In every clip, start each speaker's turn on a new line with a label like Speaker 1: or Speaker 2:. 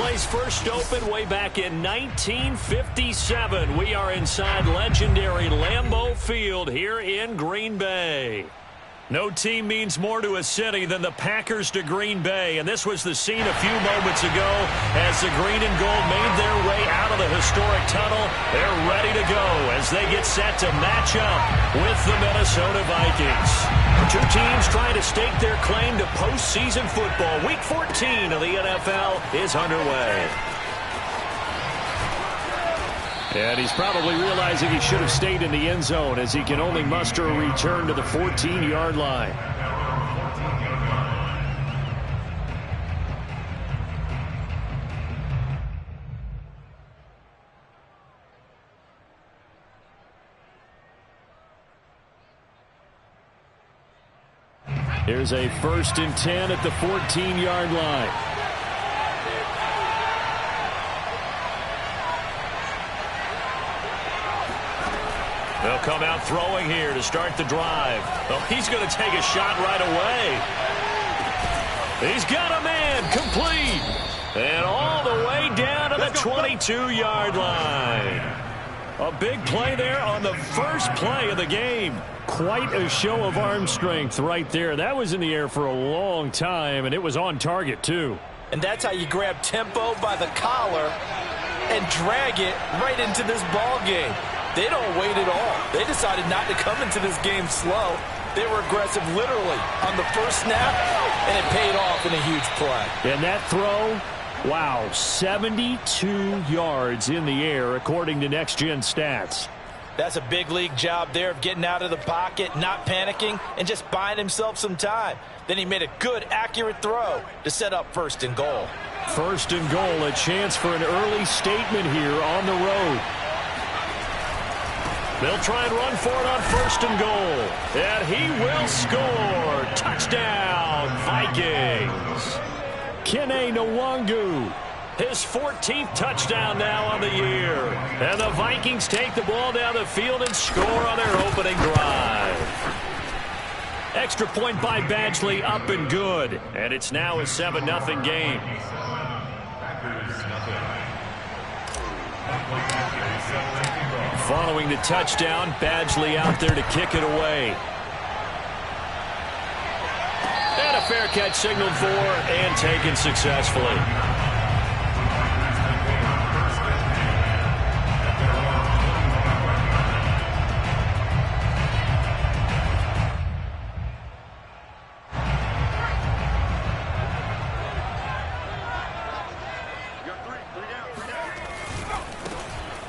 Speaker 1: place first opened way back in 1957. We are inside legendary Lambeau Field here in Green Bay. No team means more to a city than the Packers to Green Bay, and this was the scene a few moments ago as the green and gold made their way out of the historic tunnel. They're ready to go as they get set to match up with the Minnesota Vikings. Two teams trying to stake their claim to postseason football. Week 14 of the NFL is underway. And he's probably realizing he should have stayed in the end zone as he can only muster a return to the 14-yard line. Here's a 1st and 10 at the 14-yard line. They'll come out throwing here to start the drive. Well, he's going to take a shot right away. He's got a man complete. And all the way down to the 22-yard line. A big play there on the first play of the game. Quite a show of arm strength right there. That was in the air for a long time, and it was on target, too.
Speaker 2: And that's how you grab tempo by the collar and drag it right into this ball game. They don't wait at all. They decided not to come into this game slow. They were aggressive literally on the first snap, and it paid off in a huge play.
Speaker 1: And that throw, wow, 72 yards in the air according to Next Gen Stats.
Speaker 2: That's a big league job there of getting out of the pocket, not panicking, and just buying himself some time. Then he made a good, accurate throw to set up 1st and goal.
Speaker 1: 1st and goal, a chance for an early statement here on the road. They'll try and run for it on 1st and goal. And he will score. Touchdown, Vikings. Kene Nwangu. His 14th touchdown now on the year. And the Vikings take the ball down the field and score on their opening drive. Extra point by Badgley, up and good. And it's now a 7-0 game. Following the touchdown, Badgley out there to kick it away. And a fair catch signaled for and taken successfully.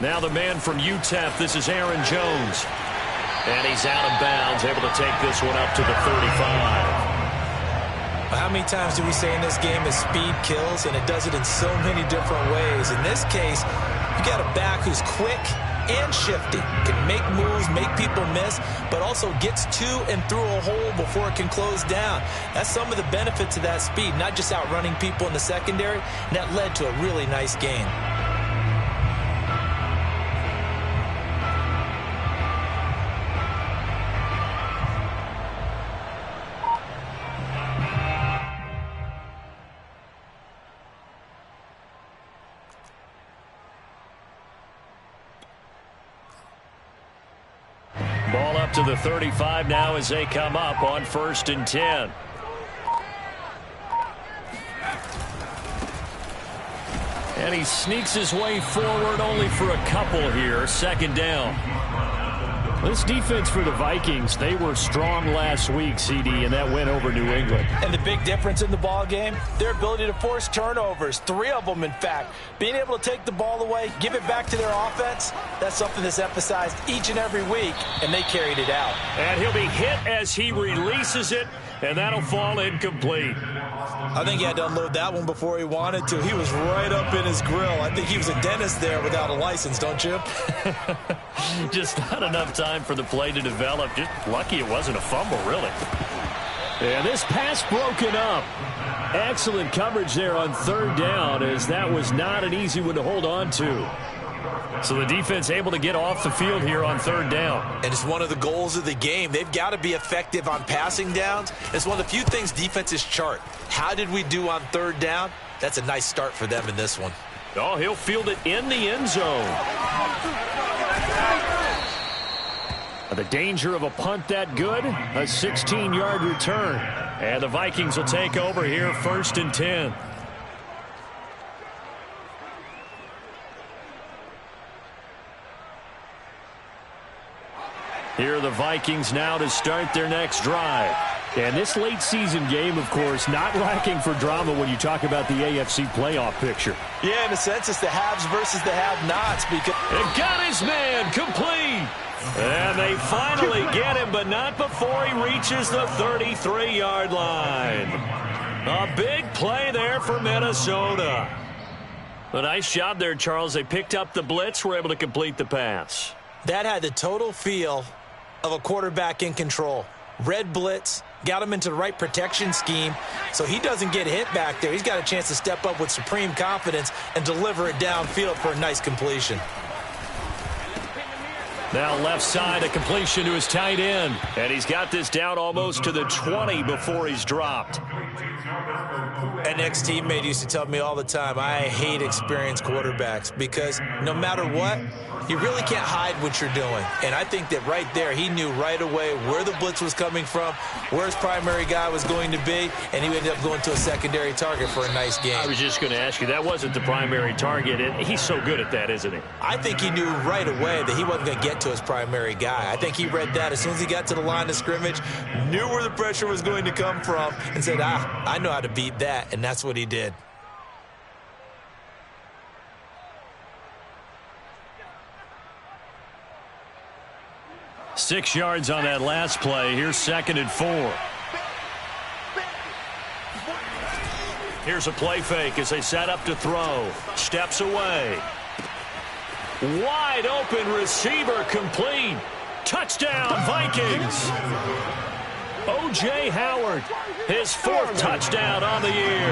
Speaker 1: Now the man from UTEP, this is Aaron Jones. And he's out of bounds, able to take this one up to the 35.
Speaker 2: How many times do we say in this game that speed kills, and it does it in so many different ways? In this case, you got a back who's quick and shifty, can make moves, make people miss, but also gets to and through a hole before it can close down. That's some of the benefits of that speed, not just outrunning people in the secondary, and that led to a really nice game.
Speaker 1: Ball up to the 35 now as they come up on 1st and 10. And he sneaks his way forward only for a couple here. 2nd down. This defense for the Vikings, they were strong last week, CD, and that went over New England.
Speaker 2: And the big difference in the ball game, their ability to force turnovers, 3 of them, in fact. Being able to take the ball away, give it back to their offense, that's something that's emphasized each and every week, and they carried it out.
Speaker 1: And he'll be hit as he releases it, and that'll fall incomplete.
Speaker 2: I think he had to unload that one before he wanted to. He was right up in his grill. I think he was a dentist there without a license, don't you?
Speaker 1: Just not enough time for the play to develop. Just lucky it wasn't a fumble, really. And this pass broken up. Excellent coverage there on 3rd down, as that was not an easy one to hold on to. So the defense able to get off the field here on 3rd down.
Speaker 2: And it's one of the goals of the game. They've got to be effective on passing downs. It's one of the few things defenses chart. How did we do on 3rd down? That's a nice start for them in this one.
Speaker 1: Oh, he'll field it in the end zone. The danger of a punt that good, a 16-yard return. And the Vikings will take over here 1st and 10. Here are the Vikings now to start their next drive. And this late season game, of course, not lacking for drama when you talk about the AFC playoff picture.
Speaker 2: Yeah, in a sense, it's the haves versus the have-nots. Because
Speaker 1: it got his man complete. And they finally get him, but not before he reaches the 33-yard line. A big play there for Minnesota. A nice job there, Charles. They picked up the blitz, were able to complete the pass.
Speaker 2: That had the total feel of a quarterback in control. Red blitz, got him into the right protection scheme, so he doesn't get hit back there. He's got a chance to step up with supreme confidence and deliver it downfield for a nice completion.
Speaker 1: Now left side, a completion to his tight end. And he's got this down almost to the 20 before he's dropped.
Speaker 2: An ex-teammate used to tell me all the time, I hate experienced quarterbacks because no matter what, you really can't hide what you're doing. And I think that right there, he knew right away where the blitz was coming from, where his primary guy was going to be, and he ended up going to a secondary target for a nice game.
Speaker 1: I was just going to ask you, that wasn't the primary target, and he's so good at that, isn't he?
Speaker 2: I think he knew right away that he wasn't going to get to his primary guy. I think he read that as soon as he got to the line of scrimmage, knew where the pressure was going to come from, and said, I know how to beat that, and that's what he did.
Speaker 1: Six yards on that last play. Here's 2nd and 4. Here's a play fake as they set up to throw. Steps away. Wide open receiver complete. Touchdown Vikings. O.J. Howard, his 4th touchdown on the year.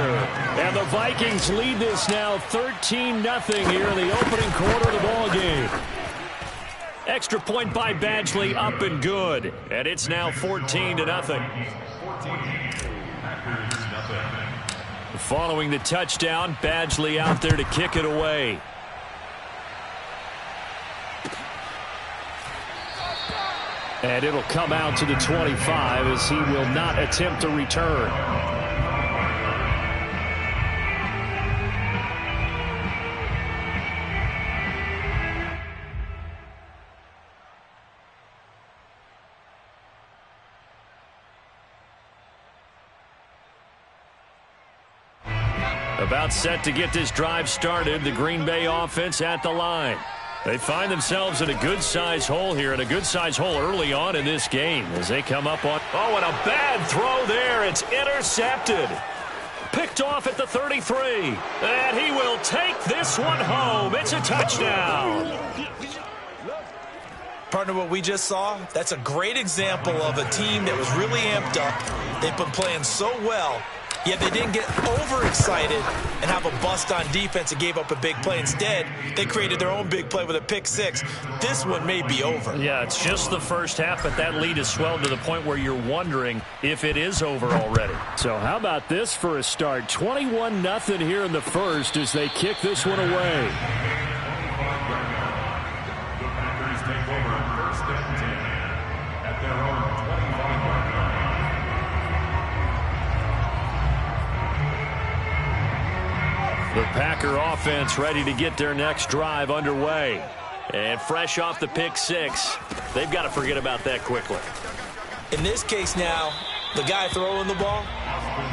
Speaker 1: And the Vikings lead this now 13-0 here in the opening quarter of the ball game. Extra point by Badgley, up and good. And it's now 14-0. Following the touchdown, Badgley out there to kick it away. And it'll come out to the 25 as he will not attempt to return. About set to get this drive started, the Green Bay offense at the line. They find themselves in a good-sized hole here, and a good-sized hole early on in this game as they come up on... Oh, and a bad throw there. It's intercepted. Picked off at the 33. And he will take this one home. It's a touchdown.
Speaker 2: Partner, what we just saw, that's a great example of a team that was really amped up. They've been playing so well, yet they didn't get overexcited and have a bust on defense and gave up a big play. Instead, they created their own big play with a pick six. This one may be over.
Speaker 1: Yeah, it's just the first half, but that lead has swelled to the point where you're wondering if it is over already. So how about this for a start? 21-0 here in the first as they kick this one away. The Packer offense ready to get their next drive underway. And fresh off the pick six, they've got to forget about that quickly.
Speaker 2: In this case now, the guy throwing the ball,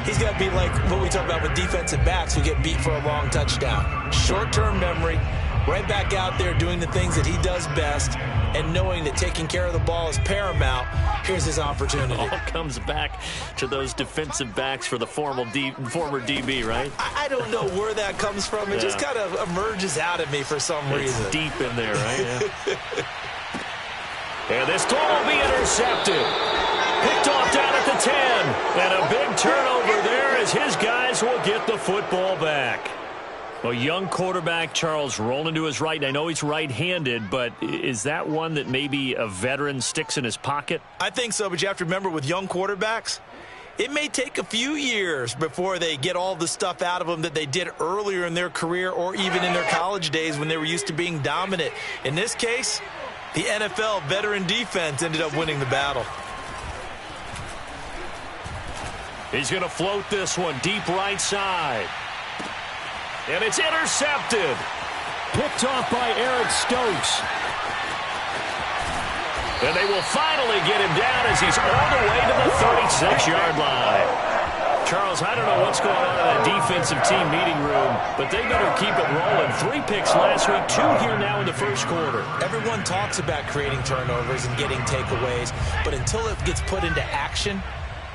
Speaker 2: he's got to be like what we talk about with defensive backs who get beat for a long touchdown. Short-term memory, right back out there doing the things that he does best, and knowing that taking care of the ball is paramount. Here's his opportunity.
Speaker 1: It all comes back to those defensive backs for the former DB, right?
Speaker 2: I don't know where that comes from. It just kind of emerges out of me for some reason.
Speaker 1: It's deep in there, right? Yeah. And this throw will be intercepted. Picked off down at the 10. And a big turnover there as his guys will get the football back. A young quarterback, Charles, rolling to his right. I know he's right-handed, but is that one that maybe a veteran sticks in his pocket?
Speaker 2: I think so, but you have to remember with young quarterbacks, It may take a few years before they get all the stuff out of them that they did earlier in their career or even in their college days when they were used to being dominant. In this case, the NFL veteran defense ended up winning the battle.
Speaker 1: He's going to float this one deep right side. And it's intercepted. Picked off by Eric Stokes. And they will finally get him down as he's all the way to the 36-yard line. Charles, I don't know what's going on in that defensive team meeting room, but they better keep it rolling. 3 picks last week, 2 here now in the first quarter.
Speaker 2: Everyone talks about creating turnovers and getting takeaways, but until it gets put into action,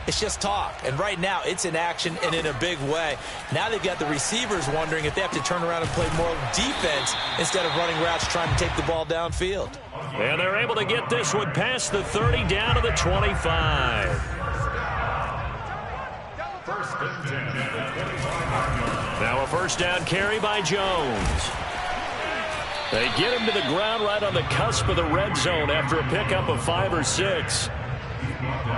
Speaker 2: it's just talk. And right now, it's in action and in a big way. Now they've got the receivers wondering if they have to turn around and play more defense instead of running routes trying to take the ball downfield.
Speaker 1: And they're able to get this one past the 30 down to the 25. Now a first down carry by Jones. They get him to the ground right on the cusp of the red zone after a pickup of 5 or 6.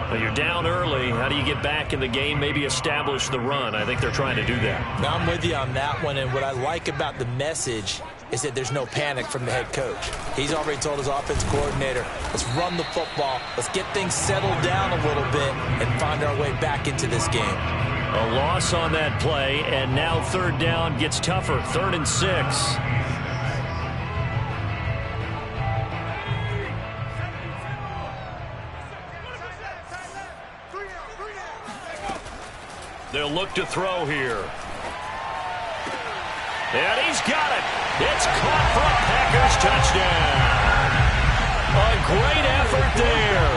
Speaker 1: Well, you're down early. How do you get back in the game, maybe establish the run? I think they're trying to do that.
Speaker 2: Now, I'm with you on that one, and what I like about the message is that there's no panic from the head coach. He's already told his offense coordinator, let's run the football, let's get things settled down a little bit and find our way back into this game.
Speaker 1: A loss on that play, and now third down gets tougher. 3rd and 6. They'll look to throw here. And he's got it. It's caught for a Packers touchdown. A great effort there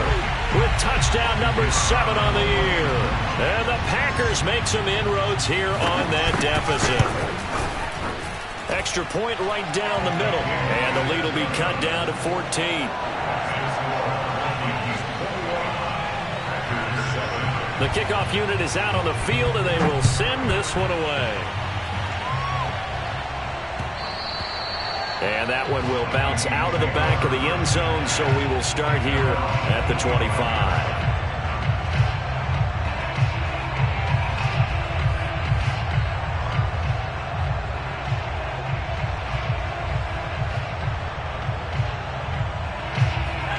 Speaker 1: with touchdown number 7 on the year. And the Packers make some inroads here on that deficit. Extra point right down the middle. And the lead will be cut down to 14. The kickoff unit is out on the field, and they will send this one away. And that one will bounce out of the back of the end zone, so we will start here at the 25.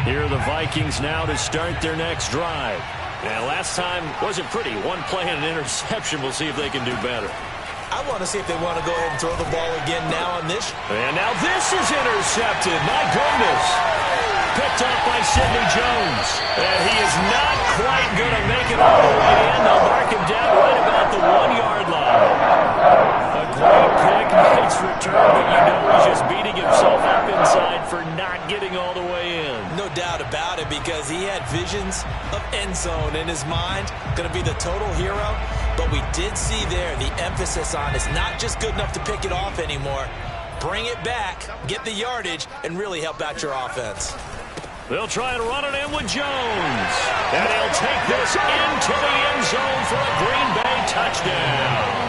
Speaker 1: Here are the Vikings now to start their next drive. And last time wasn't pretty. One play and an interception. We'll see if they can do better.
Speaker 2: I want to see if they want to go ahead and throw the ball again now on this.
Speaker 1: And now this is intercepted. My goodness. Picked off by Sidney Jones. And he is not quite going to make it all the way in. They'll mark him down right about the 1-yard line. A great pick. Nice return, but you know he's just beating himself up inside for not getting all the way in.
Speaker 2: No doubt about it, because he had visions of end zone in his mind. Going to be the total hero. But we did see there the emphasis on it's not just good enough to pick it off anymore. Bring it back, get the yardage, and really help out your offense.
Speaker 1: They'll try and run it in with Jones. And he'll take this into the end zone for a Green Bay touchdown.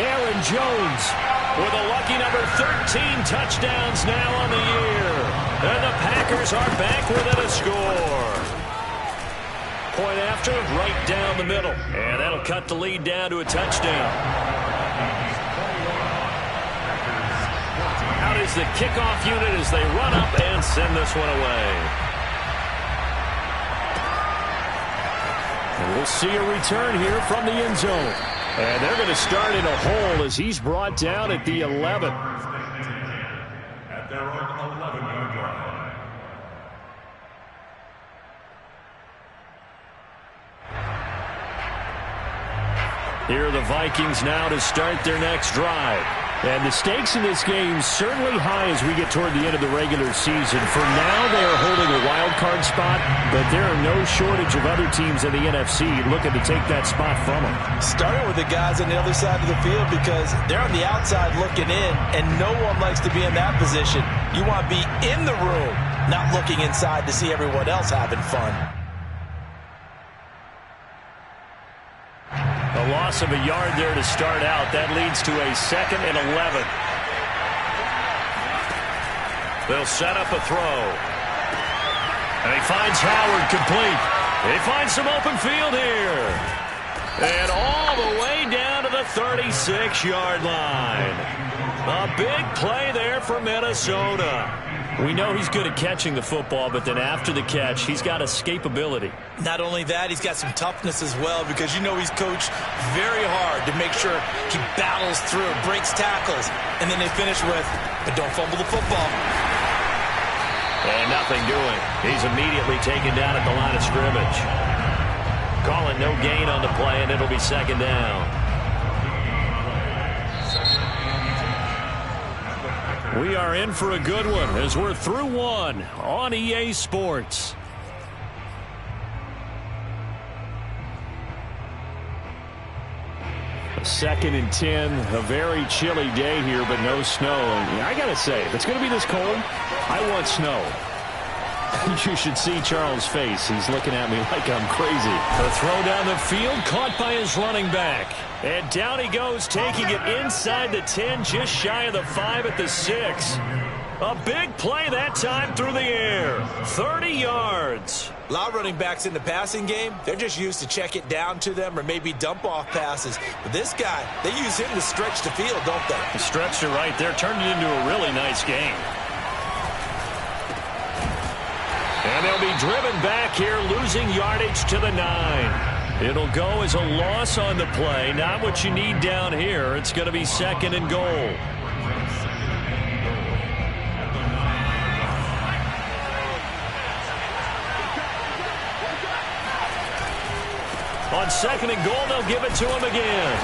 Speaker 1: Aaron Jones with a lucky number 13 touchdowns now on the year. And the Packers are back within a score. Point after, right down the middle. And that'll cut the lead down to a touchdown. Out is the kickoff unit as they run up and send this one away. And we'll see a return here from the end zone. And they're going to start in a hole as he's brought down at the 11. At their own 11-yard line. Here are the Vikings now to start their next drive. And the stakes in this game certainly high as we get toward the end of the regular season. For now, they are holding a wild card spot, but there are no shortage of other teams in the NFC looking to take that spot from them.
Speaker 2: Starting with the guys on the other side of the field, because they're on the outside looking in, and no one likes to be in that position. You want to be in the room, not looking inside to see everyone else having fun.
Speaker 1: A loss of a yard there to start out. That leads to a 2nd and 11. They'll set up a throw. And he finds Howard complete. He finds some open field here. And all the way down to the 36-yard line. A big play there for Minnesota. We know he's good at catching the football, but then after the catch, he's got escapability.
Speaker 2: Not only that, he's got some toughness as well, because you know he's coached very hard to make sure he battles through, breaks tackles, and then they finish with, but don't fumble the football.
Speaker 1: And nothing doing. He's immediately taken down at the line of scrimmage. Calling no gain on the play, and it'll be second down. We are in for a good one as we're through one on EA Sports. Second and 10, a very chilly day here, but no snow. And I got to say, if it's going to be this cold, I want snow. You should see Charles' face. He's looking at me like I'm crazy. The throw down the field, caught by his running back. And down he goes, taking it inside the 10, just shy of the 5 at the 6. A big play that time through the air. 30 yards.
Speaker 2: A lot of running backs in the passing game, they're just used to check it down to them or maybe dump off passes. But this guy, they use him to stretch the field, don't they?
Speaker 1: Stretched it right there, turned it into a really nice game. And they'll be driven back here, losing yardage to the 9. It'll go as a loss on the play. Not what you need down here. It's going to be second and goal. On second and goal, they'll give it to him again.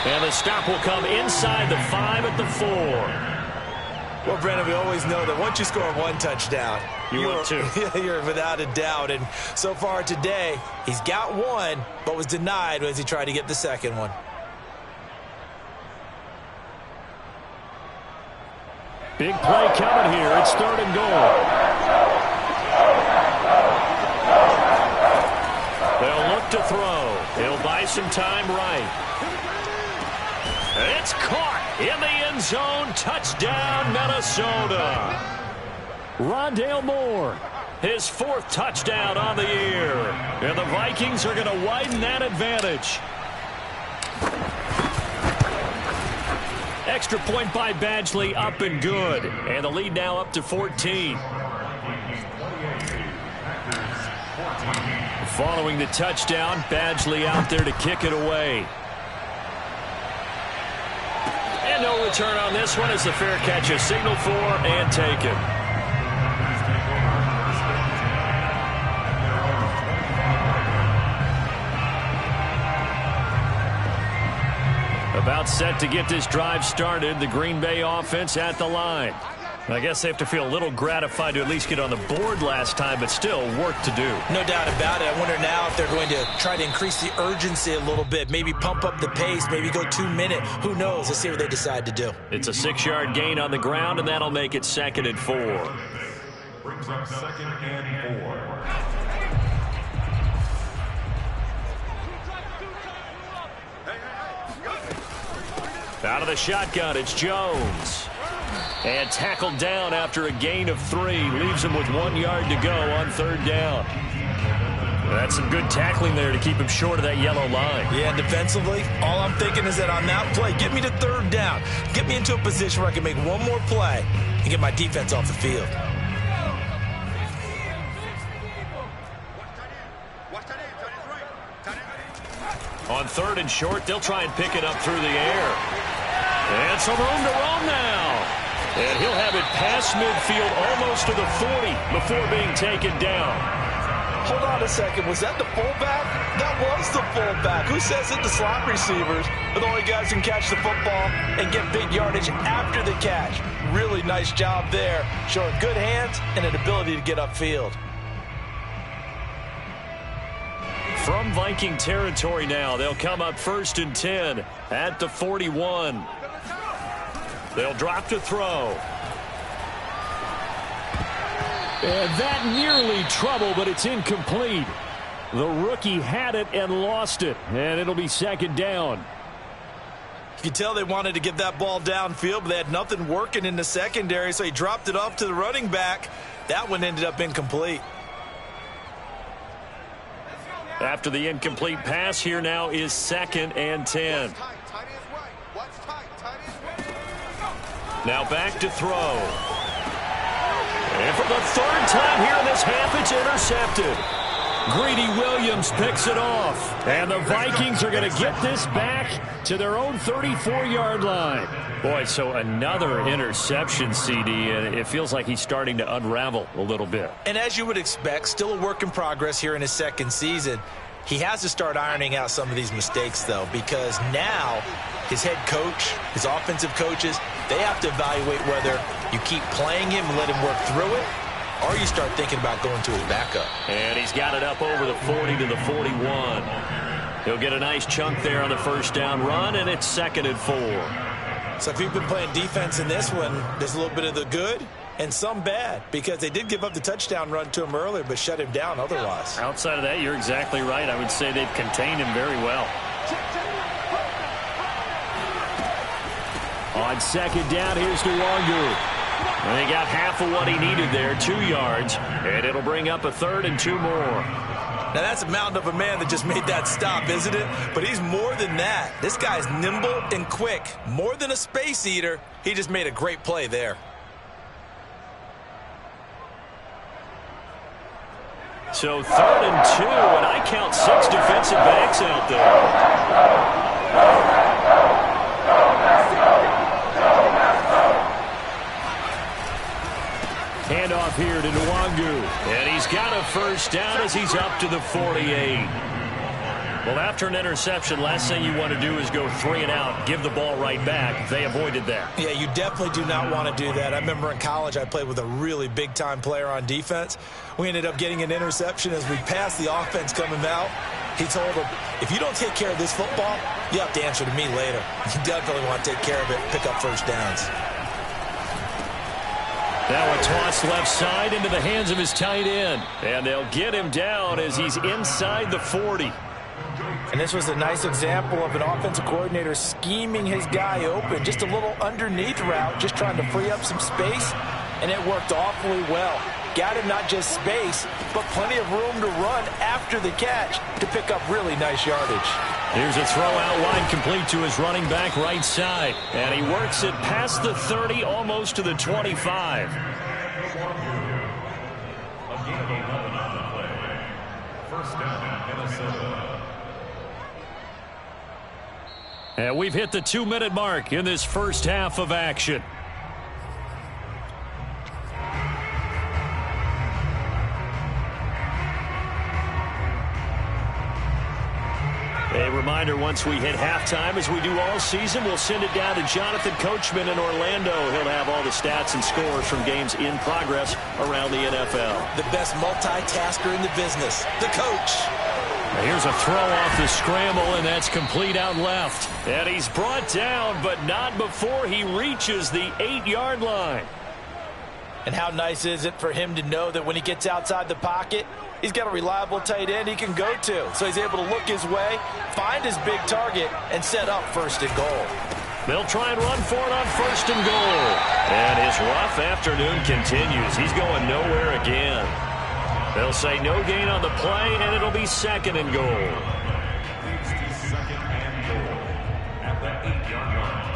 Speaker 1: And the stop will come inside the 5 at the 4.
Speaker 2: Well, Brandon, we always know that once you score one touchdown,
Speaker 1: you're
Speaker 2: without a doubt. And so far today, he's got one, but was denied as he tried to get the second one.
Speaker 1: Big play coming here. It's third and goal. They'll look to throw. He'll buy some time right. It's caught in the end zone. Touchdown, Minnesota. Rondale Moore, his 4th touchdown on the year. And the Vikings are going to widen that advantage. Extra point by Badgley, up and good. And the lead now up to 14. Following the touchdown, Badgley out there to kick it away. And no return on this one as the fair catch is signaled for and taken. About set to get this drive started, the Green Bay offense at the line. I guess they have to feel a little gratified to at least get on the board last time, but still work to do.
Speaker 2: No doubt about it. I wonder now if they're going to try to increase the urgency a little bit, maybe pump up the pace, maybe go 2-minute. Who knows? Let's see what they decide to do.
Speaker 1: It's a 6-yard gain on the ground, and that'll make it second and 4.
Speaker 3: Brings up second and 4.
Speaker 1: Out of the shotgun, it's Jones. And tackled down after a gain of 3. Leaves him with 1 yard to go on third down. That's some good tackling there to keep him short of that yellow line.
Speaker 2: Yeah, defensively, all I'm thinking is that on that play, get me to third down. Get me into a position where I can make one more play and get my defense off the field.
Speaker 1: On third and short, they'll try and pick it up through the air. And some room to roam now. And he'll have it past midfield almost to the 40 before being taken down.
Speaker 2: Hold on a second. Was that the fullback? That was the fullback. Who says it? The slot receivers are the only guys who can catch the football and get big yardage after the catch. Really nice job there, showing good hands and an ability to get upfield.
Speaker 1: From Viking territory now, they'll come up first and 10 at the 41. They'll drop to throw. And that nearly trouble, but it's incomplete. The rookie had it and lost it, and it'll be second down.
Speaker 2: You can tell they wanted to get that ball downfield, but they had nothing working in the secondary, so he dropped it off to the running back. That one ended up incomplete.
Speaker 1: After the incomplete pass, here now is 2nd and 10. Now back to throw. And for the 3rd time here in this half, it's intercepted. Greedy Williams picks it off. And the Vikings are going to get this back to their own 34-yard line. Boy, so another interception, CD, and it feels like he's starting to unravel a little bit.
Speaker 2: And as you would expect, still a work in progress here in his 2nd season. He has to start ironing out some of these mistakes, though, because now his head coach, his offensive coaches, they have to evaluate whether you keep playing him and let him work through it, or you start thinking about going to his backup.
Speaker 1: And he's got it up over the 40 to the 41. He'll get a nice chunk there on the 1st down run, and it's 2nd and 4.
Speaker 2: So if you've been playing defense in this one, there's a little bit of the good and some bad, because they did give up the touchdown run to him earlier but shut him down otherwise.
Speaker 1: Outside of that, you're exactly right. I would say they've contained him very well. On 2nd down, here's Nwangu. And they got half of what he needed there, 2 yards, and it'll bring up a 3rd and 2 more.
Speaker 2: Now, that's a mountain of a man that just made that stop, isn't it? But he's more than that. This guy's nimble and quick. More than a space eater, he just made a great play there.
Speaker 1: So 3rd and 2, and I count 6 defensive backs out there. Handoff here to Nwangu. And he's got a 1st down as he's up to the 48. Well, after an interception, last thing you want to do is go 3 and out, give the ball right back. They avoided that.
Speaker 2: Yeah, you definitely do not want to do that. I remember in college I played with a really big-time player on defense. We ended up getting an interception as we passed the offense coming out. He told him, if you don't take care of this football, you have to answer to me later. You definitely want to take care of it, pick up 1st downs.
Speaker 1: Now a toss left side into the hands of his tight end. And they'll get him down as he's inside the 40.
Speaker 2: And this was a nice example of an offensive coordinator scheming his guy open. Just a little underneath route, just trying to free up some space. And it worked awfully well. Got him not just space, but plenty of room to run after the catch to pick up really nice yardage.
Speaker 1: Here's a throw out wide complete to his running back right side. And he works it past the 30, almost to the 25. And we've hit the 2-minute mark in this 1st half of action. A reminder, once we hit halftime, as we do all season, we'll send it down to Jonathan Coachman in Orlando. He'll have all the stats and scores from games in progress around the NFL.
Speaker 2: The best multitasker in the business, the coach.
Speaker 1: Here's a throw off the scramble, and that's complete out left. And he's brought down, but not before he reaches the 8-yard line.
Speaker 2: And how nice is it for him to know that when he gets outside the pocket, he's got a reliable tight end he can go to. So he's able to look his way, find his big target, and set up 1st and goal.
Speaker 1: They'll try and run for it on 1st and goal. And his rough afternoon continues. He's going nowhere again. They'll say no gain on the play, and it'll be 2nd and goal.
Speaker 3: 2nd and goal at the 8-yard line.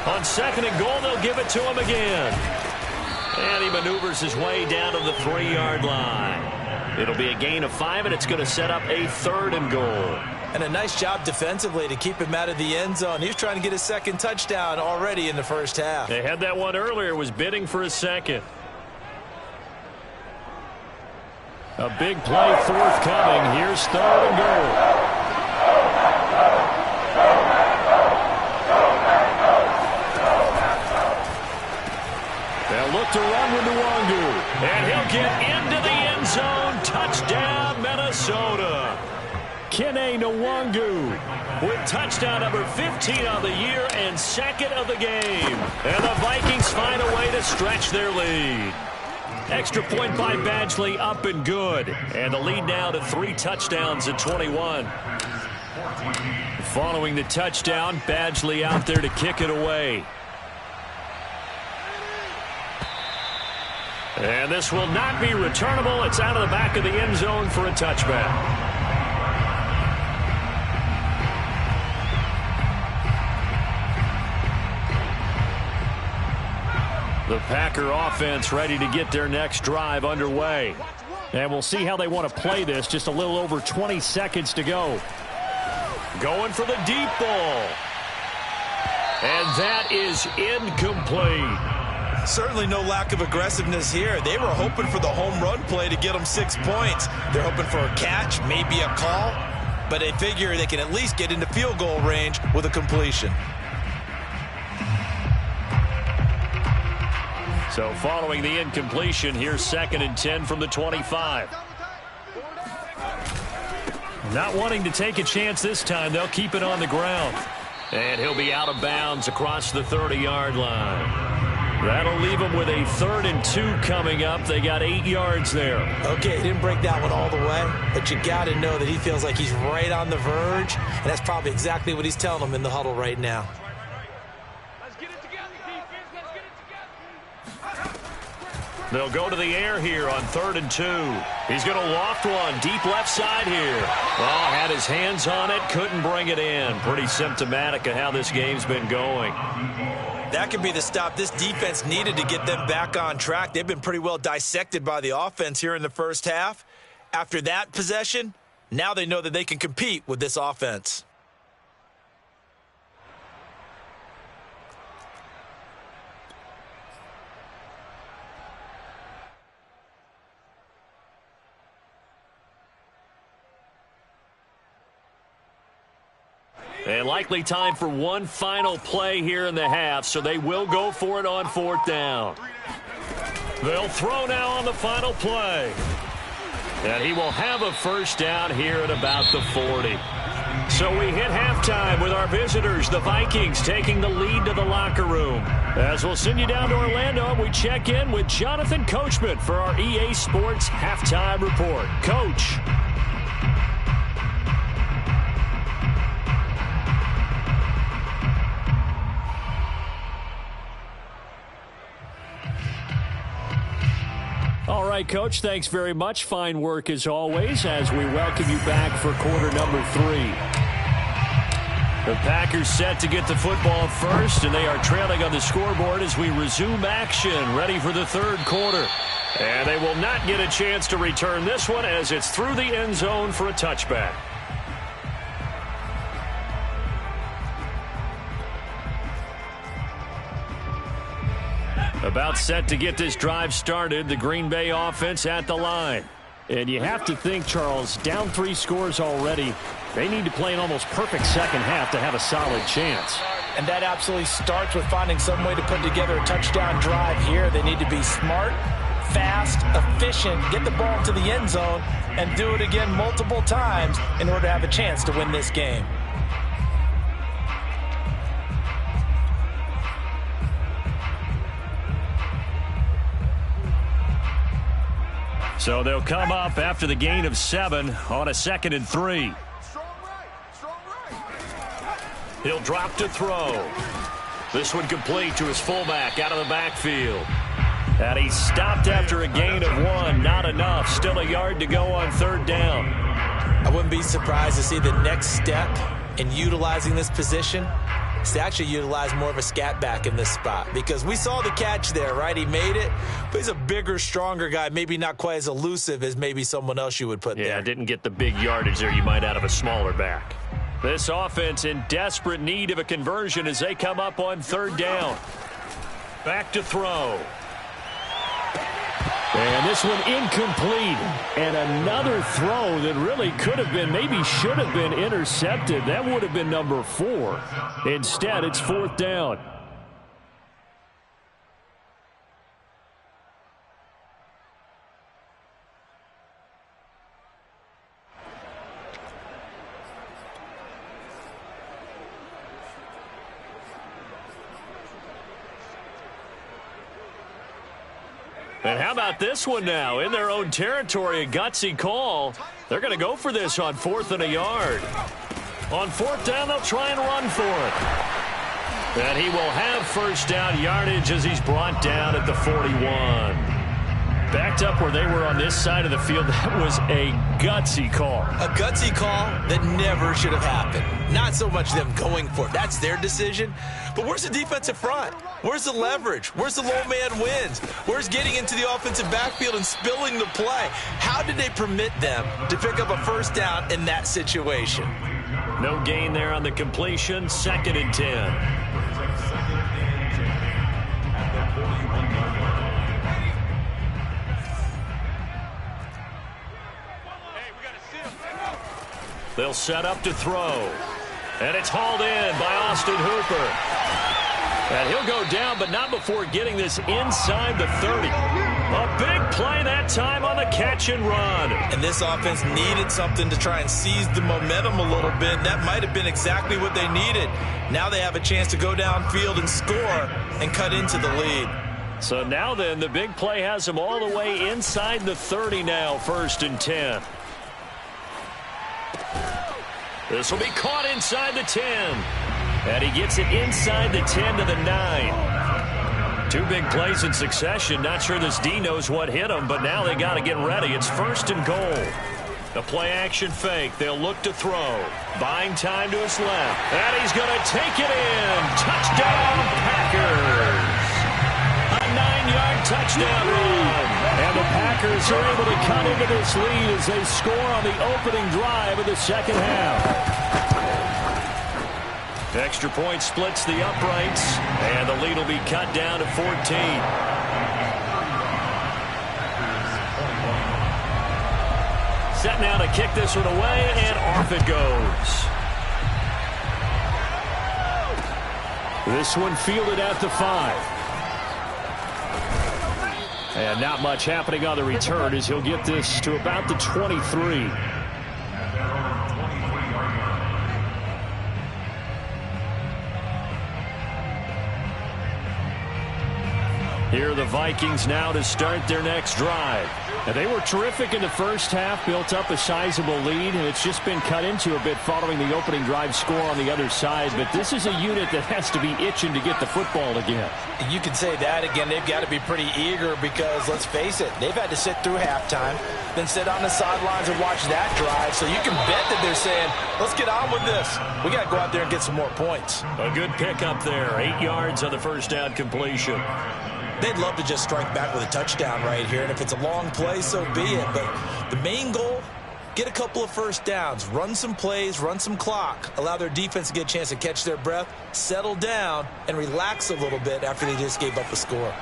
Speaker 1: On 2nd and goal, they'll give it to him again. And he maneuvers his way down to the 3-yard line. It'll be a gain of 5, and it's going to set up a 3rd and goal.
Speaker 2: And a nice job defensively to keep him out of the end zone. He was trying to get his 2nd touchdown already in the 1st half.
Speaker 1: They had that one earlier, was bidding for his 2nd. A big play forthcoming. Here's 3rd and goal. They'll look to run with Nwangu. And he'll get into the end zone. Touchdown, Minnesota. Kene Nwangu with touchdown number 15 on the year and 2nd of the game. And the Vikings find a way to stretch their lead. Extra point by Badgley, up and good. And the lead now to 3 touchdowns at 21. Following the touchdown, Badgley out there to kick it away. And this will not be returnable. It's out of the back of the end zone for a touchback. The Packer offense ready to get their next drive underway. And we'll see how they want to play this. Just a little over 20 seconds to go. Going for the deep ball. And that is incomplete.
Speaker 2: Certainly no lack of aggressiveness here. They were hoping for the home run play to get them 6 points. They're hoping for a catch, maybe a call. But they figure they can at least get into field goal range with a completion.
Speaker 1: So following the incompletion, here's 2nd and 10 from the 25. Not wanting to take a chance this time, they'll keep it on the ground. And he'll be out of bounds across the 30-yard line. That'll leave them with a 3rd and 2 coming up. They got 8 yards there.
Speaker 2: Okay, he didn't break that one all the way, but you got to know that he feels like he's right on the verge, and that's probably exactly what he's telling them in the huddle right now.
Speaker 1: They'll go to the air here on 3rd and 2. He's going to loft one deep left side here. Oh, had his hands on it, couldn't bring it in. Pretty symptomatic of how this game's been going.
Speaker 2: That could be the stop this defense needed to get them back on track. They've been pretty well dissected by the offense here in the first half. After that possession, now they know that they can compete with this offense.
Speaker 1: And likely time for one final play here in the half, so they will go for it on 4th down. They'll throw now on the final play. And he will have a 1st down here at about the 40. So we hit halftime with our visitors, the Vikings, taking the lead to the locker room. As we'll send you down to Orlando, we check in with Jonathan Coachman for our EA Sports Halftime Report. Coach. All right, Coach, thanks very much. Fine work as always as we welcome you back for quarter number 3. The Packers set to get the football first, and they are trailing on the scoreboard as we resume action, ready for the 3rd quarter. And they will not get a chance to return this one as it's through the end zone for a touchback. About set to get this drive started, the Green Bay offense at the line. And you have to think, Charles, down 3 scores already. They need to play an almost perfect second half to have a solid chance.
Speaker 2: And that absolutely starts with finding some way to put together a touchdown drive here. They need to be smart, fast, efficient, get the ball to the end zone, and do it again multiple times in order to have a chance to win this game.
Speaker 1: So they'll come up after the gain of 7 on a 2nd and 3. He'll drop to throw. This one complete to his fullback out of the backfield. And he stopped after a gain of 1. Not enough. Still a yard to go on 3rd down.
Speaker 2: I wouldn't be surprised to see the next step in utilizing this position is to actually utilize more of a scat back in this spot, because we saw the catch there, right? He made it, but he's a bigger, stronger guy, maybe not quite as elusive as maybe someone else you would put there.
Speaker 1: Yeah, didn't get the big yardage there you might out of a smaller back. This offense in desperate need of a conversion as they come up on 3rd down. Back to throw. And this one incomplete. And another throw that really could have been, maybe should have been intercepted. That would have been number 4. Instead, it's 4th down. And how about this one now? In their own territory, a gutsy call. They're going to go for this on 4th and a yard. On fourth down, they'll try and run for it. And he will have first down yardage as he's brought down at the 41. Backed up where they were on this side of the field. That was a gutsy call.
Speaker 2: A gutsy call that never should have happened. Not so much them going for it. That's their decision. But where's the defensive front? Where's the leverage? Where's the low man wins? Where's getting into the offensive backfield and spilling the play? How did they permit them to pick up a first down in that situation?
Speaker 1: No gain there on the completion. 2nd and 10. They'll set up to throw. And it's hauled in by Austin Hooper. And he'll go down, but not before getting this inside the 30. A big play that time on the catch and run.
Speaker 2: And this offense needed something to try and seize the momentum a little bit. That might have been exactly what they needed. Now they have a chance to go downfield and score and cut into the lead.
Speaker 1: So now then, the big play has them all the way inside the 30 now, 1st and 10. This will be caught inside the 10. And he gets it inside the 10 to the 9. 2 big plays in succession. Not sure this D knows what hit him, but now they got to get ready. It's 1st and goal. The play-action fake. They'll look to throw. Buying time to his left. And he's going to take it in. Touchdown, Packers. A 9-yard touchdown run. And the Packers are able to cut into this lead as they score on the opening drive of the second half. Extra point splits the uprights, and the lead will be cut down to 14. Set now to kick this one away, and off it goes. This one fielded at the 5. And not much happening on the return as he'll get this to about the 23. Here are the Vikings now to start their next drive. And they were terrific in the first half, built up a sizable lead, and it's just been cut into a bit following the opening drive score on the other side. But this is a unit that has to be itching to get the football again.
Speaker 2: You can say that again. They've got to be pretty eager because, let's face it, they've had to sit through halftime, then sit on the sidelines and watch that drive. So you can bet that they're saying, let's get on with this. We got to go out there and get some more points.
Speaker 1: A good pickup there. 8 yards on the first down completion.
Speaker 2: They'd love to just strike back with a touchdown right here, and if it's a long play, so be it. But the main goal, get a couple of first downs, run some plays, run some clock, allow their defense to get a chance to catch their breath, settle down, and relax a little bit after they just gave up a score.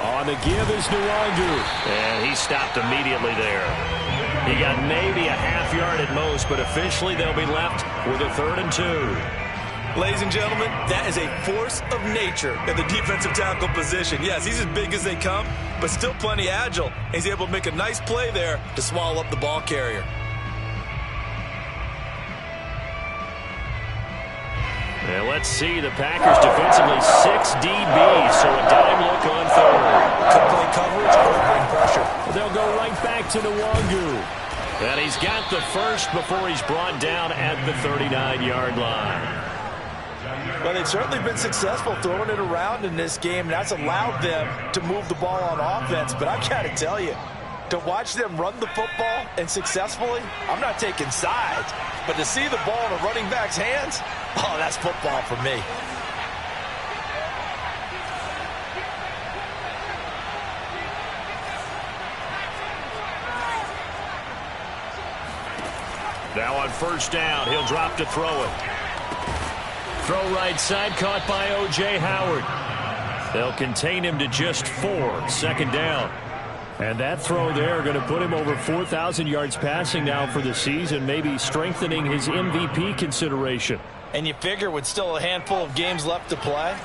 Speaker 1: On the give is Nwangu, and he stopped immediately there. He got maybe a half yard at most, but officially they'll be left with a 3rd and 2.
Speaker 2: Ladies and gentlemen, that is a force of nature in the defensive tackle position. Yes, he's as big as they come, but still plenty agile. He's able to make a nice play there to swallow up the ball carrier.
Speaker 1: And let's see, the Packers defensively 6 DBs, so a dime look on 3rd.
Speaker 2: Could play coverage or bring pressure.
Speaker 1: They'll go right back to Nwangu. And he's got the first before he's brought down at the 39-yard line.
Speaker 2: Well, they've certainly been successful throwing it around in this game, and that's allowed them to move the ball on offense. But I've got to tell you, to watch them run the football and successfully, I'm not taking sides, but to see the ball in a running back's hands, oh, that's football for me.
Speaker 1: Now on first down, he'll drop to throw it. Throw right side, caught by O.J. Howard. They'll contain him to just 4, 2nd down. And that throw there going to put him over 4,000 yards passing now for the season, maybe strengthening his MVP consideration.
Speaker 2: And you figure with still a handful of games left to play,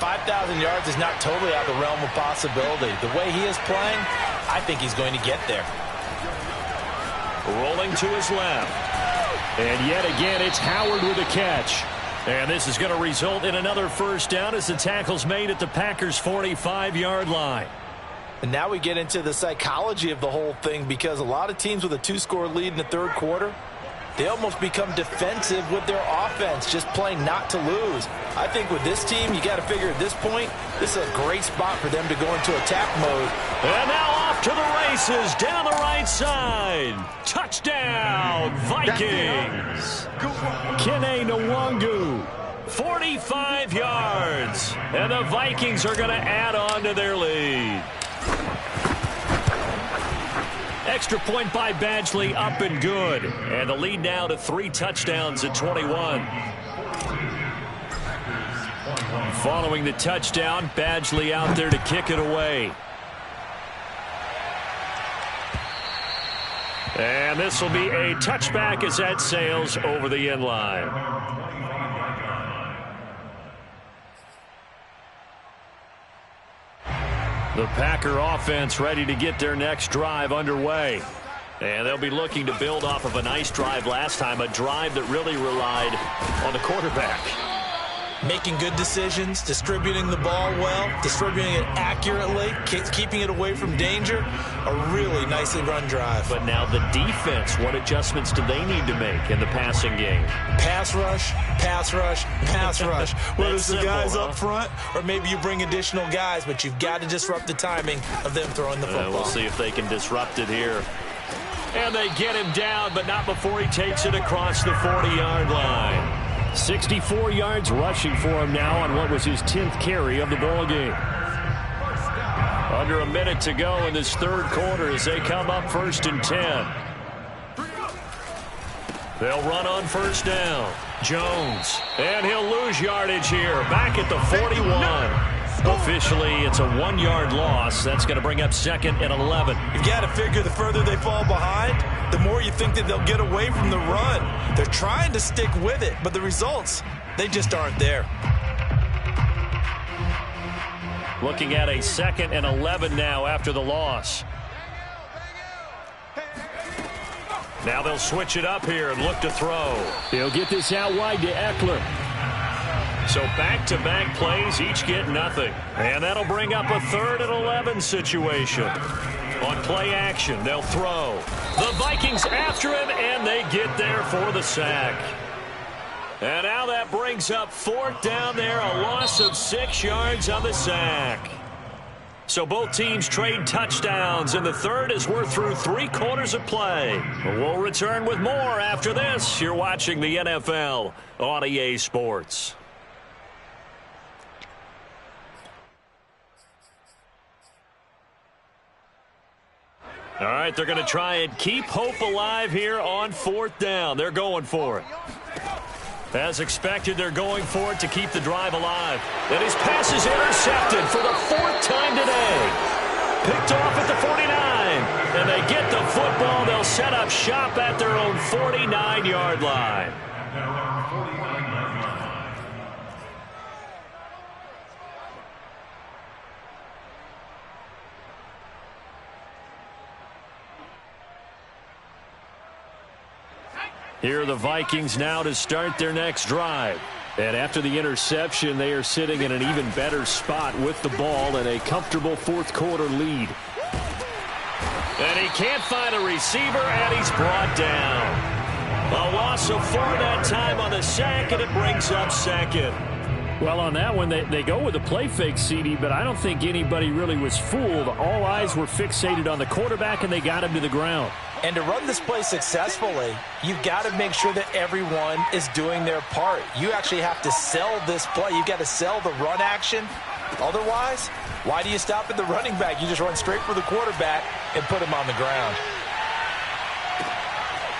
Speaker 2: 5,000 yards is not totally out of the realm of possibility. The way he is playing, I think he's going to get there.
Speaker 1: Rolling to his left. And yet again, it's Howard with a catch. And this is going to result in another first down as the tackle's made at the Packers' 45-yard line.
Speaker 2: And now we get into the psychology of the whole thing, because a lot of teams with a 2-score lead in the third quarter, they almost become defensive with their offense, just playing not to lose. I think with this team, you got to figure at this point, this is a great spot for them to go into attack mode.
Speaker 1: And now off to the races down the right side. Touchdown, Vikings. Kene Nwangu, 45 yards. And the Vikings are going to add on to their lead. Extra point by Badgley, up and good. And the lead now to 3 touchdowns at 21. Following the touchdown, Badgley out there to kick it away. And this will be a touchback as that sails over the end line. The Packer offense ready to get their next drive underway. And they'll be looking to build off of a nice drive last time, a drive that really relied on the quarterback.
Speaker 2: Making good decisions, distributing the ball well, distributing it accurately, keeping it away from danger. A really nicely run drive.
Speaker 1: But now the defense, what adjustments do they need to make in the passing game?
Speaker 2: Pass rush, pass rush, pass rush. Whether it's the guys up front or maybe you bring additional guys, but you've got to disrupt the timing of them throwing the football.
Speaker 1: We'll see if they can disrupt it here. And they get him down, but not before he takes it across the 40-yard line. 64 yards rushing for him now on what was his 10th carry of the ball game. Under a minute to go in this third quarter as they come up 1st and 10. They'll run on first down. Jones. And he'll lose yardage here. Back at the 41. Officially, it's a 1-yard loss. That's going to bring up 2nd and 11.
Speaker 2: You've got to figure the further they fall behind, the more you think that they'll get away from the run. They're trying to stick with it, but the results, they just aren't there.
Speaker 1: Looking at a 2nd and 11 now after the loss. Now they'll switch it up here and look to throw. He'll get this out wide to Eckler. So back-to-back plays, each get nothing. And that'll bring up a 3rd and 11 situation. On play action, they'll throw. The Vikings after him, and they get there for the sack. And now that brings up 4th down there, a loss of 6 yards on the sack. So both teams trade touchdowns, and the third as we're through 3 quarters of play. We'll return with more after this. You're watching the NFL on EA Sports. All right, they're going to try and keep hope alive here on 4th down. They're going for it. As expected, they're going for it to keep the drive alive. And his pass is intercepted for the 4th time today. Picked off at the 49. And they get the football. They'll set up shop at their own 49-yard line. Here are the Vikings now to start their next drive. And after the interception, they are sitting in an even better spot with the ball and a comfortable 4th quarter lead. And he can't find a receiver, and he's brought down. A loss of 4 that time on the sack, and it brings up 2nd.
Speaker 4: Well, on that one, they go with a play fake, CD, but I don't think anybody really was fooled. All eyes were fixated on the quarterback, and they got him to the ground.
Speaker 2: And to run this play successfully, you've got to make sure that everyone is doing their part. You actually have to sell this play. You've got to sell the run action. Otherwise, why do you stop at the running back? You just run straight for the quarterback and put him on the ground.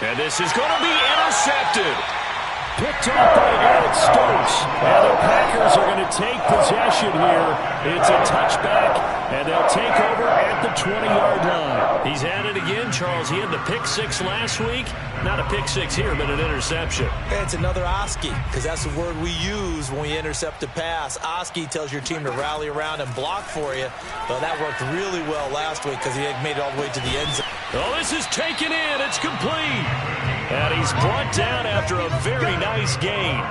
Speaker 1: And this is going to be intercepted.
Speaker 4: Picked off by Eric Stokes. And the Packers are going to take possession here. It's a touchback, and they'll take over at the 20-yard line.
Speaker 1: He's at it again, Charles. He had the pick 6 last week. Not a pick 6 here, but an interception.
Speaker 2: Hey, it's another Oski, because that's the word we use when we intercept a pass. Oski tells your team to rally around and block for you. Well, that worked really well last week because he had made it all the way to the end zone.
Speaker 1: Oh, this is taken in. It's complete. And he's brought down after a very nice gain.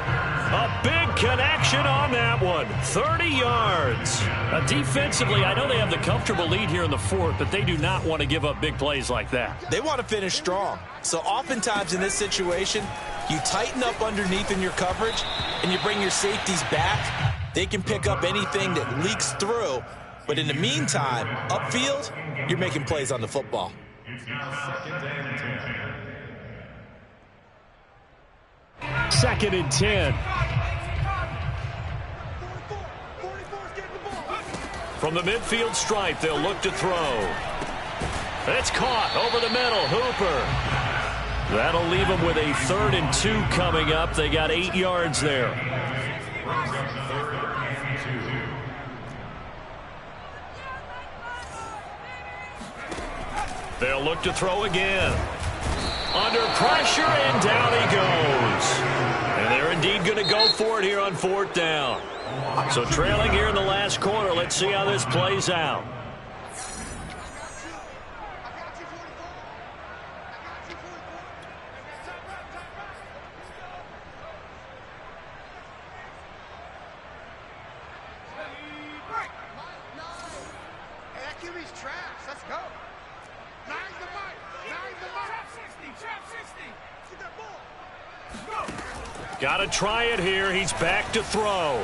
Speaker 1: A big connection on that one. 30 yards. Defensively, I know they have the comfortable lead here in the fourth, but they do not want to give up big plays like that.
Speaker 2: They want to finish strong. So oftentimes in this situation, you tighten up underneath in your coverage, and you bring your safeties back. They can pick up anything that leaks through. But in the meantime, upfield, you're making plays on the football.
Speaker 3: It's now 2nd and 10.
Speaker 4: 2nd and 10.
Speaker 1: From the midfield stripe, they'll look to throw. It's caught over the middle. Hooper. That'll leave them with a 3rd and 2 coming up. They got 8 yards there. They'll look to throw again. Under pressure, and down he goes. And they're indeed going to go for it here on 4th down. So trailing here in the last quarter. Let's see how this plays out. Got to try it here. He's back to throw.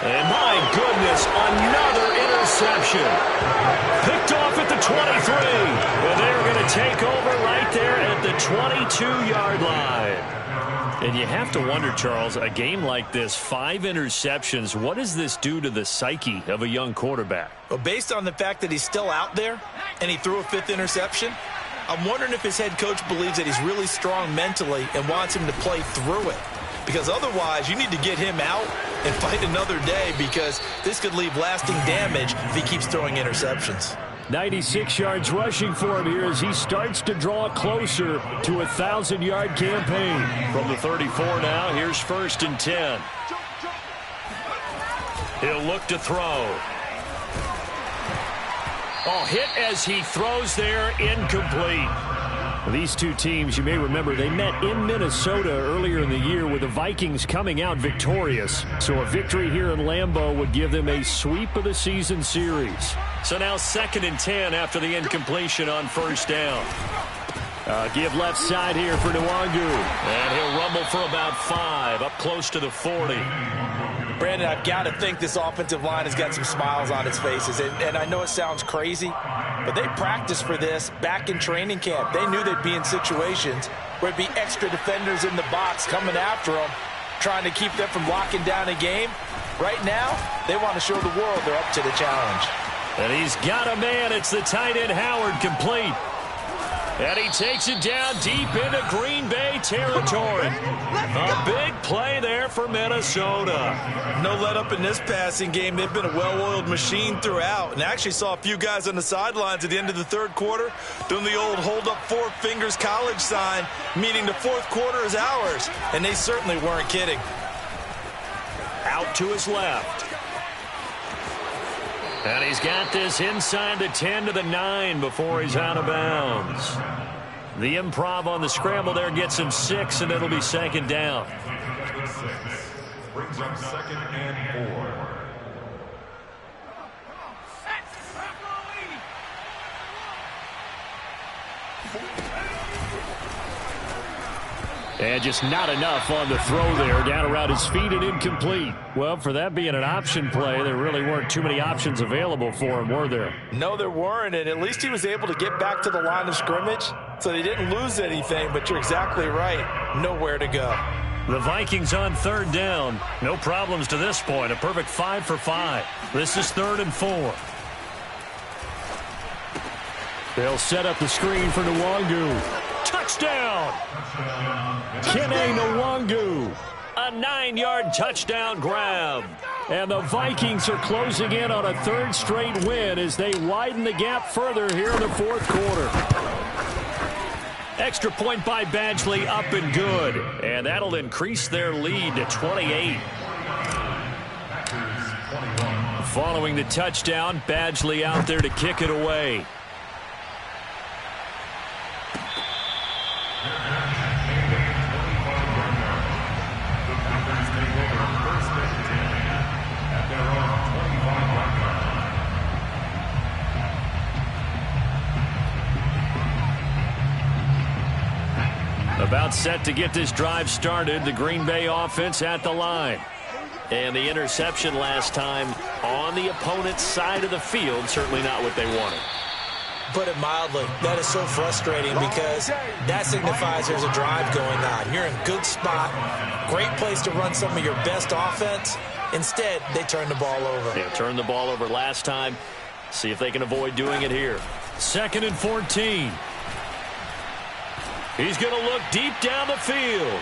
Speaker 1: And my goodness, another interception. Picked off at the 23. And they're going to take over right there at the 22-yard line. And you have to wonder, Charles, a game like this, 5 interceptions, what does this do to the psyche of a young quarterback?
Speaker 2: Well, based on the fact that he's still out there and he threw a 5th interception, I'm wondering if his head coach believes that he's really strong mentally and wants him to play through it. Because otherwise, you need to get him out and fight another day, because this could leave lasting damage if he keeps throwing interceptions.
Speaker 4: 96 yards rushing for him here as he starts to draw closer to a 1,000-yard campaign.
Speaker 1: From the 34 now, here's 1st and 10. He'll look to throw. Oh, hit as he throws there, incomplete.
Speaker 4: These two teams, you may remember, they met in Minnesota earlier in the year with the Vikings coming out victorious. So a victory here in Lambeau would give them a sweep of the season series.
Speaker 1: So now 2nd and 10 after the incompletion on 1st down.
Speaker 4: Give left side here for Nwangu.
Speaker 1: And he'll rumble for about 5, up close to the 40.
Speaker 2: Brandon, I've got to think this offensive line has got some smiles on its faces. And I know it sounds crazy, but they practiced for this back in training camp. They knew they'd be in situations where it'd be extra defenders in the box coming after them, trying to keep them from locking down a game. Right now, they want to show the world they're up to the challenge.
Speaker 1: And he's got a man. It's the tight end Howard, complete. And he takes it down deep into Green Bay territory. A big play there for Minnesota.
Speaker 2: No let up in this passing game. They've been a well-oiled machine throughout. And I actually saw a few guys on the sidelines at the end of the 3rd quarter doing the old hold up 4 fingers college sign, meaning the 4th quarter is ours. And they certainly weren't kidding.
Speaker 1: Out to his left. And he's got this inside the 10 to the 9 before he's out of bounds. The improv on the scramble there gets him 6, and it'll be 2nd down.
Speaker 3: Brings up 2nd and 4.
Speaker 4: And just not enough on the throw there. Down around his feet and incomplete. Well, for that being an option play, there really weren't too many options available for him, were there?
Speaker 2: No, there weren't, and at least he was able to get back to the line of scrimmage, so they didn't lose anything, but you're exactly right. Nowhere to go.
Speaker 1: The Vikings on 3rd down. No problems to this point. A perfect 5 for 5. This is 3rd and 4.
Speaker 4: They'll set up the screen for Nwangu.
Speaker 1: Touchdown!
Speaker 4: Kene Nwangu.
Speaker 1: A 9-yard touchdown grab.
Speaker 4: And the Vikings are closing in on a 3rd straight win as they widen the gap further here in the 4th quarter.
Speaker 1: Extra point by Badgley, up and good. And that'll increase their lead to 28. Following the touchdown, Badgley out there to kick it away. About set to get this drive started. The Green Bay offense at the line. And the interception last time on the opponent's side of the field. Certainly not what they wanted.
Speaker 2: Put it mildly, that is so frustrating because that signifies there's a drive going on. You're in a good spot, great place to run some of your best offense. Instead, they turn the ball over.
Speaker 1: Yeah, turned the ball over last time. See if they can avoid doing it here. 2nd and 14. He's going to look deep down the field.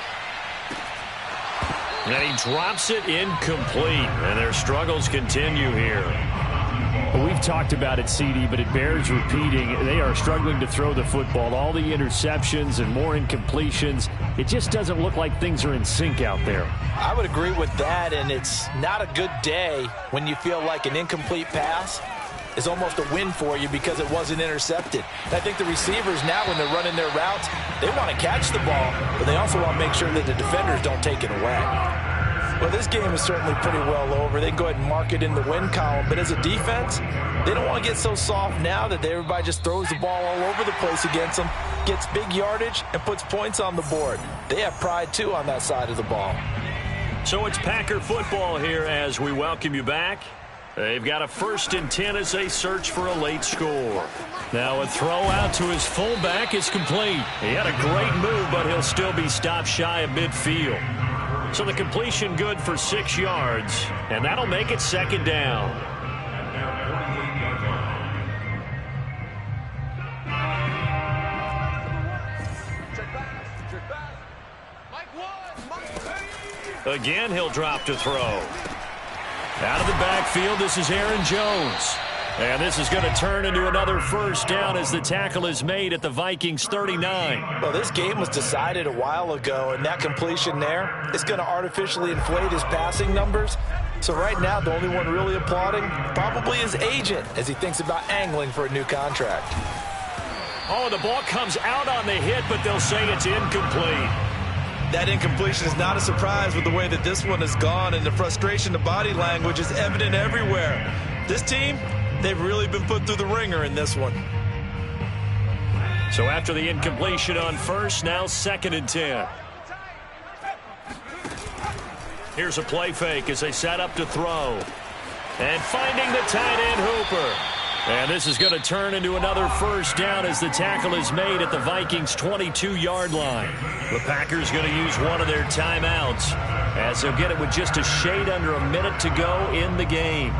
Speaker 1: And he drops it incomplete. And their struggles continue here.
Speaker 4: Well, we've talked about it, CD, but it bears repeating. They are struggling to throw the football. All the interceptions and more incompletions. It just doesn't look like things are in sync out there.
Speaker 2: I would agree with that, and it's not a good day when you feel like an incomplete pass is almost a win for you because it wasn't intercepted. And I think the receivers now, when they're running their routes, they want to catch the ball, but they also want to make sure that the defenders don't take it away. Well, this game is certainly pretty well over. They can go ahead and mark it in the win column, but as a defense, they don't want to get so soft now that everybody just throws the ball all over the place against them, gets big yardage, and puts points on the board. They have pride, too, on that side of the ball.
Speaker 1: So it's Packer football here as we welcome you back. They've got a 1st and 10 as they search for a late score. Now a throw out to his fullback is complete. He had a great move, but he'll still be stopped shy of midfield. So the completion good for 6 yards, and that'll make it 2nd down. Again, he'll drop to throw. Out of the backfield, this is Aaron Jones. And this is going to turn into another 1st down as the tackle is made at the Vikings 39.
Speaker 2: Well, this game was decided a while ago, and that completion there is going to artificially inflate his passing numbers. So right now, the only one really applauding probably his agent as he thinks about angling for a new contract.
Speaker 1: Oh, the ball comes out on the hit, but they'll say it's incomplete.
Speaker 2: That incompletion is not a surprise with the way that this one has gone, and the frustration, the body language is evident everywhere. This team, they've really been put through the ringer in this one.
Speaker 1: So after the incompletion on 1st, now 2nd and 10. Here's a play fake as they set up to throw. And finding the tight end Hooper. And this is going to turn into another 1st down as the tackle is made at the Vikings 22-yard line. The Packers going to use one of their timeouts as they'll get it with just a shade under a minute to go in the game.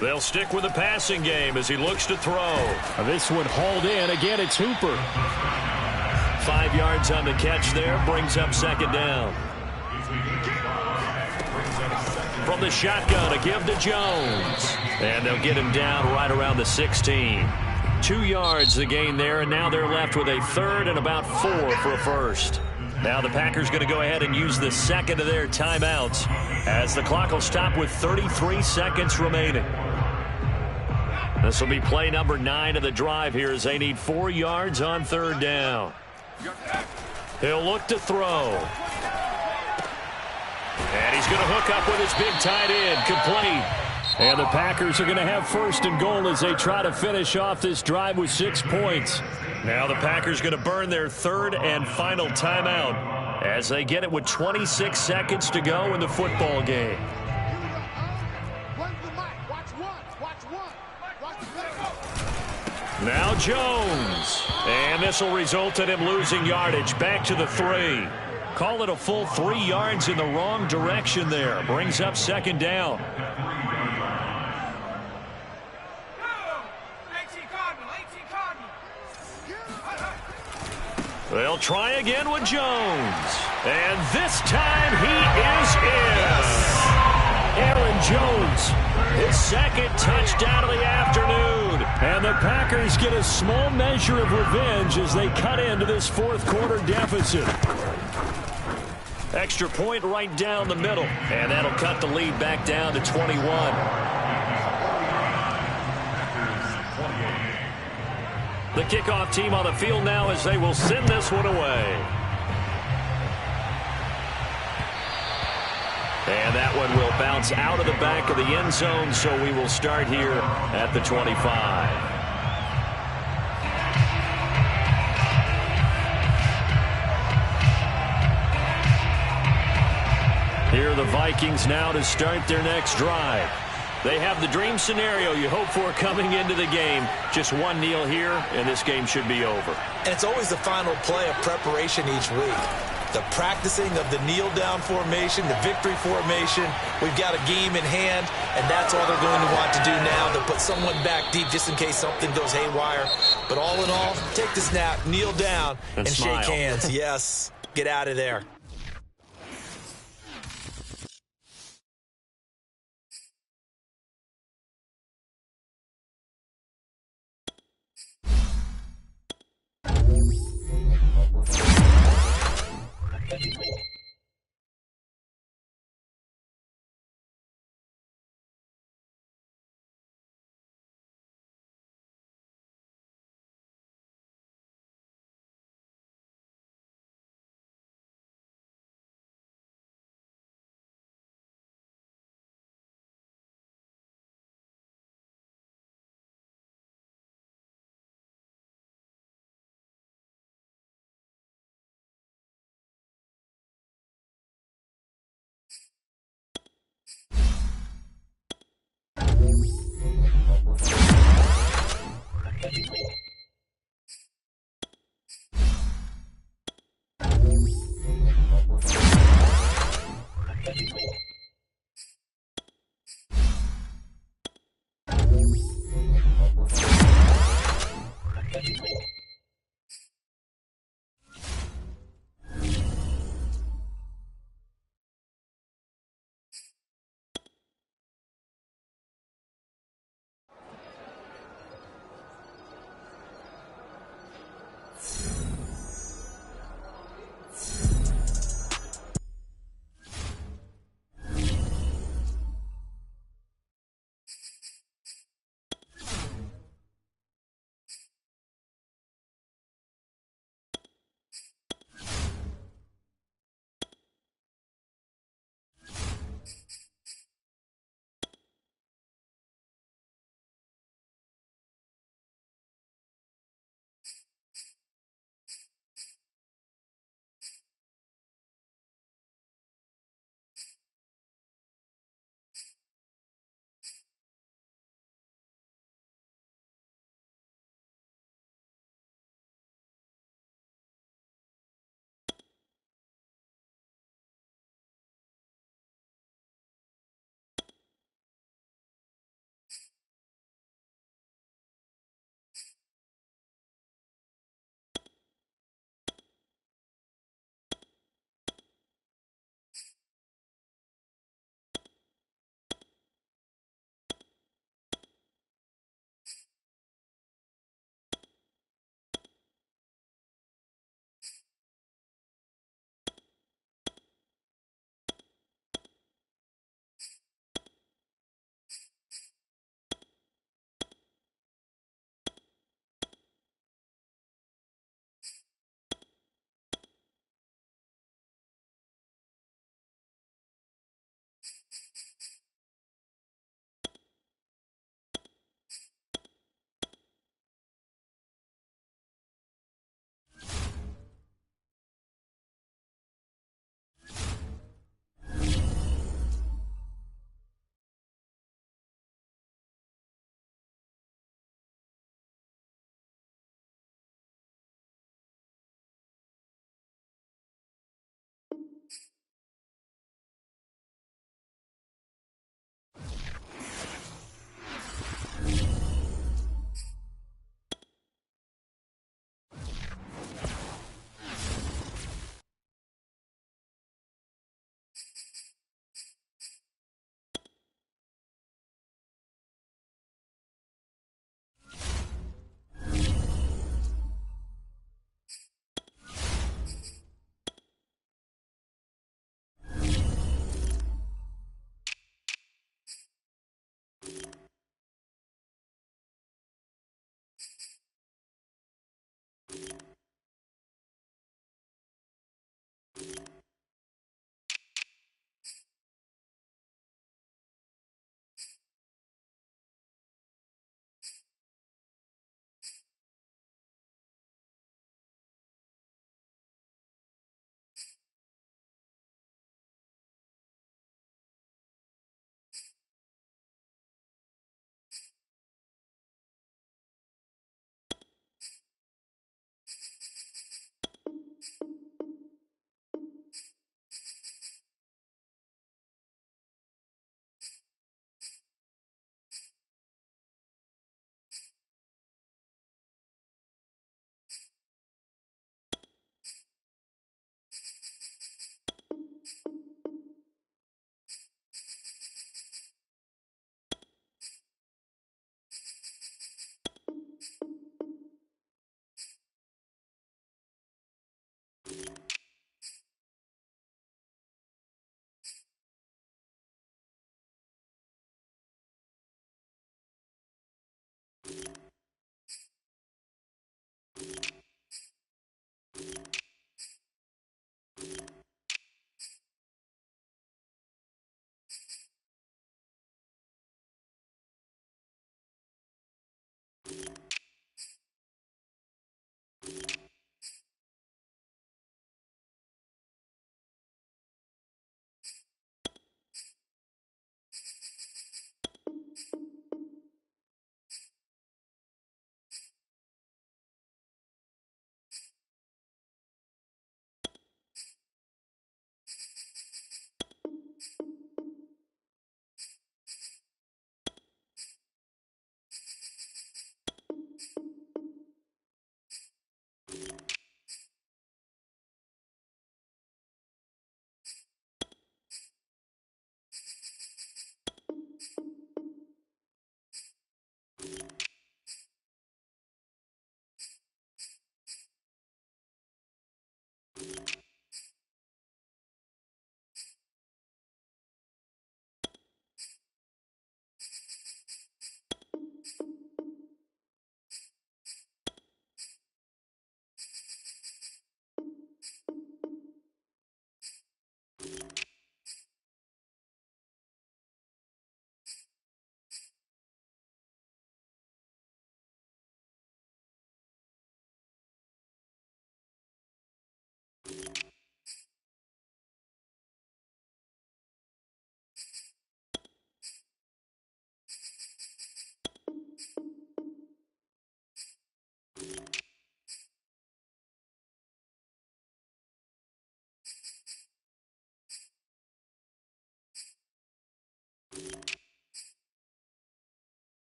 Speaker 1: They'll stick with the passing game as he looks to throw.
Speaker 4: This one hauled in. Again, it's Hooper.
Speaker 1: 5 yards on the catch there, brings up 2nd down. From the shotgun, a give to Jones. And they'll get him down right around the 16. 2 yards the gain there, and now they're left with a 3rd and about 4 for a 1st. Now the Packers going to go ahead and use the 2nd of their timeouts as the clock will stop with 33 seconds remaining. This will be play number 9 of the drive here as they need 4 yards on 3rd down. He'll look to throw. And he's going to hook up with his big tight end, complete.
Speaker 4: And the Packers are going to have 1st and goal as they try to finish off this drive with 6 points.
Speaker 1: Now the Packers going to burn their 3rd and final timeout as they get it with 26 seconds to go in the football game. Now Jones. And this will result in him losing yardage back to the 3. Call it a full 3 yards in the wrong direction there. Brings up 2nd down. They'll try again with Jones. And this time he is in. Aaron Jones, his 2nd touchdown of the afternoon.
Speaker 4: And the Packers get a small measure of revenge as they cut into this 4th quarter deficit.
Speaker 1: Extra point right down the middle. And that'll cut the lead back down to 21. The kickoff team on the field now as they will send this one away. And And that one will bounce out of the back of the end zone, so we will start here at the 25. Here are the Vikings now to start their next drive. They have the dream scenario you hope for coming into the game. Just one kneel here, and this game should be over.
Speaker 2: And it's always the final play of preparation each week. The practicing of the kneel-down formation, the victory formation. We've got a game in hand, and that's all they're going to want to do now, to put someone back deep just in case something goes haywire. But all in all, take the snap, kneel down, and shake hands. Yes, get out of there.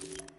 Speaker 5: you